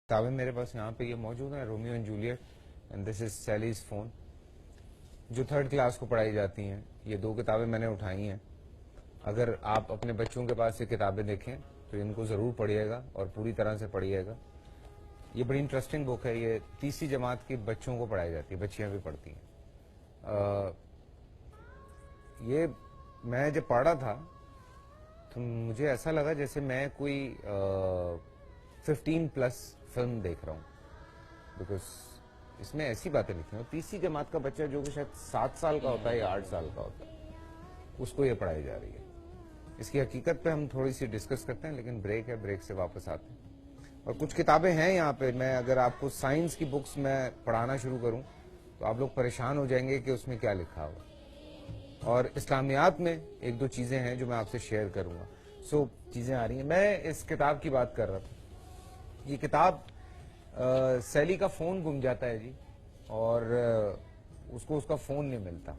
کتابیں میرے پاس یہاں پہ یہ موجود ہیں، Romeo and Juliet and this is Sally's phone, جو 3rd کلاس کو پڑھائی جاتی ہیں. یہ 2 کتابیں میں نے اٹھائی ہیں. اگر آپ اپنے بچوں کے پاس یہ کتابیں دیکھیں تو ان کو ضرور پڑھیے گا اور پوری طرح سے پڑھیے گا. یہ بڑی انٹرسٹنگ بک ہے. یہ 3ری جماعت کی بچوں کو پڑھائی جاتی ہے، بچیاں بھی پڑھتی ہیں. یہ میں جب پڑھ رہا تھا تو مجھے ایسا لگا جیسے میں کوئی 15+ فلم دیکھ رہا ہوں، بیکاز اس میں ایسی باتیں لکھی ہیں. 3ری جماعت کا بچہ جو کہ شاید 7 سال کا ہوتا ہے یا 8 سال کا ہوتا ہے، اس کو یہ پڑھائی جا رہی ہے. اس کی حقیقت پہ ہم تھوڑی سی ڈسکس کرتے ہیں، لیکن بریک ہے، بریک سے واپس آتے ہیں. اور کچھ کتابیں ہیں یہاں پہ. میں اگر آپ کو سائنس کی بکس میں پڑھانا شروع کروں تو آپ لوگ پریشان ہو جائیں گے کہ اس میں کیا لکھا ہوا. اور اسلامیات میں 1-2 چیزیں ہیں جو میں آپ سے شیئر کروں گا. سو چیزیں آ رہی ہیں. میں اس کتاب کی بات کر رہا تھا. یہ کتاب سیلی کا فون گم جاتا ہے جی، اور اس کو اس کا فون نہیں ملتا.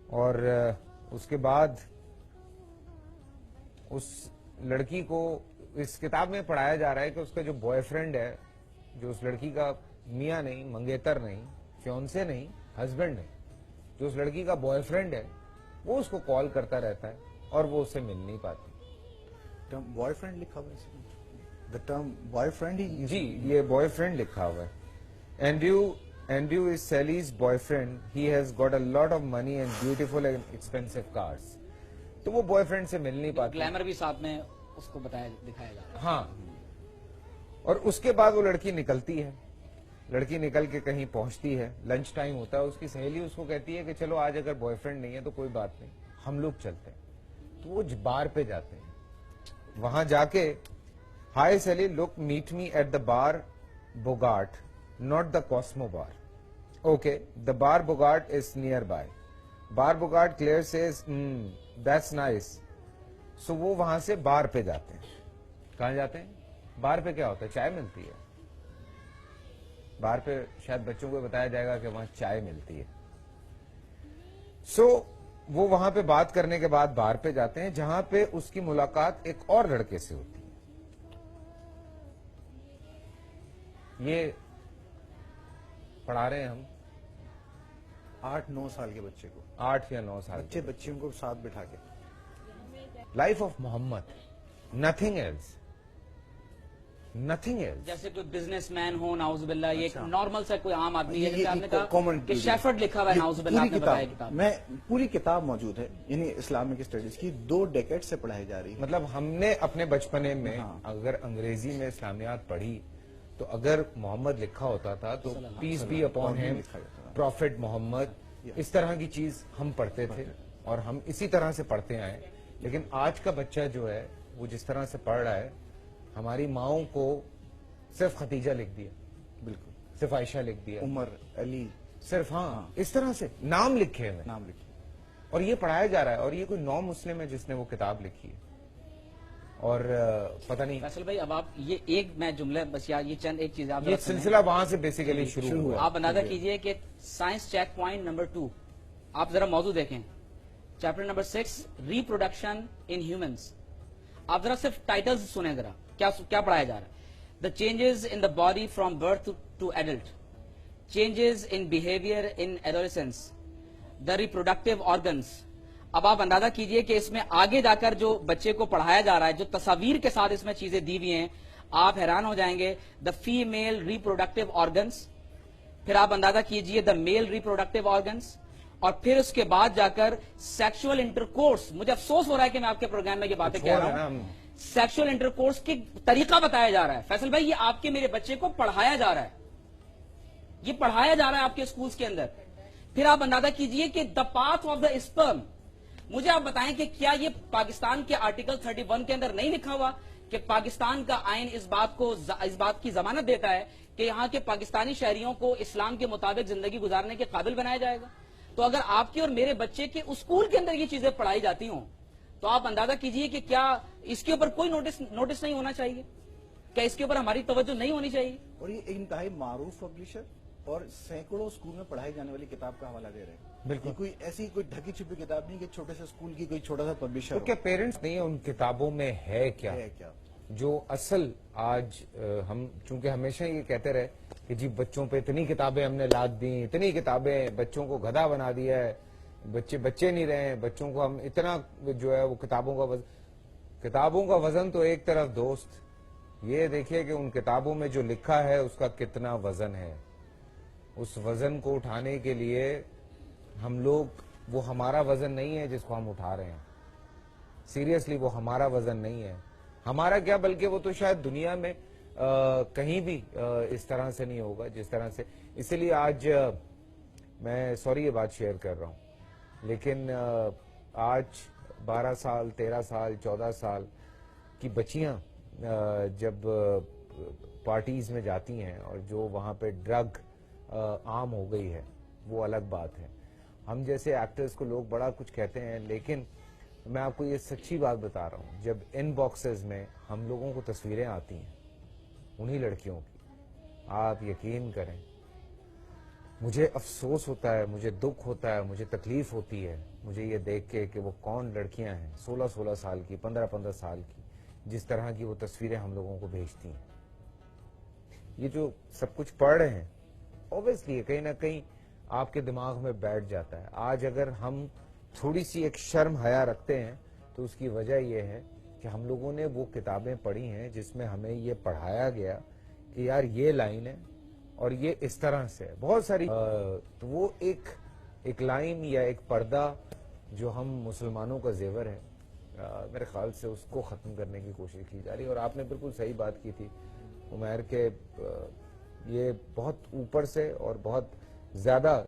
اور اس کے بعد اس لڑکی کو اس کتاب میں پڑھایا جا رہا ہے کہ اس کا جو بوائے فرینڈ ہے، جو اس لڑکی کا میاں نہیں، منگیتر نہیں، فیونسے نہیں، ہسبینڈ نہیں، جو اس لڑکی کا بوائے فرینڈ ہے، وہ اس کو کال کرتا رہتا ہے اور وہ اسے مل نہیں پاتی. ٹرم بوائے فرینڈ لکھا ہوا ہے. دا ٹرم بوائے فرینڈ ہی جی، یہ بوائے فرینڈ لکھا ہوا ہے. Andrew is Sally's boyfriend. He has got a lot of money and beautiful and expensive cars. تو وہ بوائے فرینڈ سے مل نہیں پاتی. گلیمر بھی ساتھ میں اس کو دکھایا جا رہا ہے. ہاں. اور اس کے بعد وہ لڑکی نکلتی ہے. لڑکی نکل کے کہیں پہنچتی ہے، لنچ ٹائم ہوتا ہے. اس کی سہیلی اس کو کہتی ہے کہ چلو آج اگر بوائے فرینڈ نہیں ہے تو کوئی بات نہیں، ہم لوگ چلتے ہیں. تو وہ بار پہ جاتے ہیں. وہاں جا کے hi Sally look meet me at the bar Bogart not the Cosmo bar. Okay, the bar Bogart is nearby. Bar Bogart Claire says that's nice. So وہ وہاں سے بار پہ جاتے ہیں. کہاں جاتے ہیں؟ بار پہ کیا ہوتا ہے؟ چائے ملتی ہے. بار پہ شاید بچوں کو بتایا جائے گا کہ وہاں چائے ملتی ہے. سو وہ وہاں پہ بات کرنے کے بعد بار پہ جاتے ہیں، جہاں پہ اس کی ملاقات ایک اور لڑکے سے ہوتی ہے. یہ پڑھا رہے ہیں ہم 8-9 سال کے بچے کو، 8 یا 9 سال کے بچیوں کو ساتھ بٹھا کے. Life of Muhammad, nothing else, nothing else. جیسے کوئی بزنس مین ہو، ناؤز باللہ، یہ ایک نارمل سا کوئی عام آدمی ہے. جیسے آپ نے کامن کہا کہ شیفرڈ لکھا ہوا ہے، ناؤز باللہ، آپ نے بتایا کتاب میں پوری کتاب موجود ہے، یعنی اسلامک اسٹڈیز کی 2 ڈیکیڈ سے پڑھائی جا رہی ہے. مطلب ہم نے اپنے بچپنے میں اگر انگریزی میں اسلامیات پڑھی تو اگر محمد لکھا ہوتا تھا تو peace be upon him, prophet Muhammad, اس طرح کی چیز ہم پڑھتے تھے اور ہم اسی طرح سے پڑھتے آئے. لیکن آج کا بچہ جو ہے وہ جس طرح سے پڑھ رہا ہے، ہماری ماؤں کو صرف ختیجہ لکھ دیا، بالکل، صرف عائشہ لکھ دیا، عمر، علی، صرف ہاں اس طرح سے نام لکھے ہوئے، نام لکھے. اور یہ پڑھایا جا رہا ہے. اور یہ کوئی نو مسلم ہے جس نے وہ کتاب لکھی ہے. اور پتہ نہیں فیصل بھائی، اب آپ یہ ایک میں جملہ بس یار یہ چند ایک چیز آپ یہ سلسلہ وہاں سے بیسیکلی شروع ہوا. آپ اندازہ کیجئے کہ سائنس چیک پوائنٹ نمبر 2، آپ ذرا موضوع دیکھیں، chapter number 6، reproduction in humans. آپ ذرا صرف ٹائٹلز سنیں، ذرا کیا پڑھایا جا رہا ہے. The changes in the body from birth to adult, changes in behaviour in adolescence, the reproductive organs. اب آپ اندازہ کیجئے کہ اس میں آگے جا کر جو بچے کو پڑھایا جا رہا ہے، جو تصاویر کے ساتھ اس میں چیزیں دی ہوئی ہیں، آپ حیران ہو جائیں گے. دا فیمیل ریپروڈکٹیو آرگنس، پھر آپ اندازہ کیجئے دا میل ریپروڈکٹیو آرگنس، اور پھر اس کے بعد جا کر سیکشل انٹرکورس. مجھے افسوس ہو رہا ہے کہ میں آپ کے پروگرام میں یہ باتیں کہہ رہا ہوں. سیکشل انٹرکورس کی طریقہ بتایا جا رہا ہے. فیصل بھائی، یہ آپ کے میرے بچے کو پڑھایا جا رہا ہے، یہ پڑھایا جا رہا ہے آپ کے اسکولز کے اندر. پھر آپ اندازہ کیجئے کہ the path of the sperm. مجھے آپ بتائیں کہ کیا یہ پاکستان کے آرٹیکل 31 کے اندر نہیں لکھا ہوا کہ پاکستان کا آئین اس بات کی ضمانت دیتا ہے کہ یہاں کے پاکستانی شہریوں کو اسلام کے مطابق زندگی گزارنے کے قابل بنایا جائے گا. تو اگر آپ کے اور میرے بچے کے اسکول کے اندر یہ چیزیں پڑھائی جاتی ہوں تو آپ اندازہ کیجئے کہ کیا اس کے اوپر کوئی نوٹس نہیں ہونا چاہیے؟ کیا اس کے اوپر ہماری توجہ نہیں ہونی چاہیے؟ اور یہ انتہائی معروف پبلشر اور سینکڑوں اسکول میں پڑھائی جانے والی کتاب کا حوالہ دے رہے ہیں. بالکل کوئی ایسی کوئی ڈھکی چھپی کتاب نہیں کہ چھوٹے سے اسکول کی کوئی چھوٹا سا پبلشر. کیا پیرنٹس نہیں، ان کتابوں میں ہے کیا؟ جو اصل آج ہم چونکہ ہمیشہ یہ کہتے رہے کہ جی بچوں پہ اتنی کتابیں ہم نے لاد دی، اتنی کتابیں، بچوں کو گدھا بنا دیا ہے، بچے نہیں رہے، بچوں کو ہم اتنا جو ہے وہ کتابوں کا وزن تو ایک طرف دوست، یہ دیکھیے کہ ان کتابوں میں جو لکھا ہے اس کا کتنا وزن ہے. اس وزن کو اٹھانے کے لیے ہم لوگ، وہ ہمارا وزن نہیں ہے جس کو ہم اٹھا رہے ہیں، سیریسلی وہ ہمارا وزن نہیں ہے. ہمارا کیا، بلکہ وہ تو شاید دنیا میں کہیں بھی اس طرح سے نہیں ہوگا جس طرح سے. اسی لیے آج میں سوری یہ بات شیئر کر رہا ہوں، لیکن آج 12 سال 13 سال 14 سال کی بچیاں جب پارٹیز میں جاتی ہیں اور جو وہاں پہ ڈرگ عام ہو گئی ہے وہ الگ بات ہے. ہم جیسے ایکٹرز کو لوگ بڑا کچھ کہتے ہیں، لیکن میں آپ کو یہ سچی بات بتا رہا ہوں، جب ان باکسز میں ہم لوگوں کو تصویریں آتی ہیں انہی لڑکیوں کی، آپ یقین کریں مجھے افسوس ہوتا ہے، مجھے دکھ ہوتا ہے، مجھے تکلیف ہوتی ہے مجھے یہ دیکھ کے کہ وہ کون لڑکیاں ہیں 16 سال کی، 15 سال کی، جس طرح کی وہ تصویریں ہم لوگوں کو بھیجتی ہیں. یہ جو سب کچھ پڑھ رہے ہیں اوبیسلی کہیں نہ کہیں آپ کے دماغ میں بیٹھ جاتا ہے. آج اگر ہم تھوڑی سی ایک شرم حیا رکھتے ہیں تو اس کی وجہ یہ ہے کہ ہم لوگوں نے وہ کتابیں پڑھی ہیں جس میں ہمیں یہ پڑھایا گیا کہ یار یہ لائن ہے اور یہ اس طرح سے ہے. بہت ساری تو وہ ایک لائن یا ایک پردہ جو ہم مسلمانوں کا زیور ہے، میرے خیال سے اس کو ختم کرنے کی کوشش کی جا رہی ہے. اور آپ نے بالکل صحیح بات کی تھی عمیر کہ یہ بہت اوپر سے اور بہت زیادہ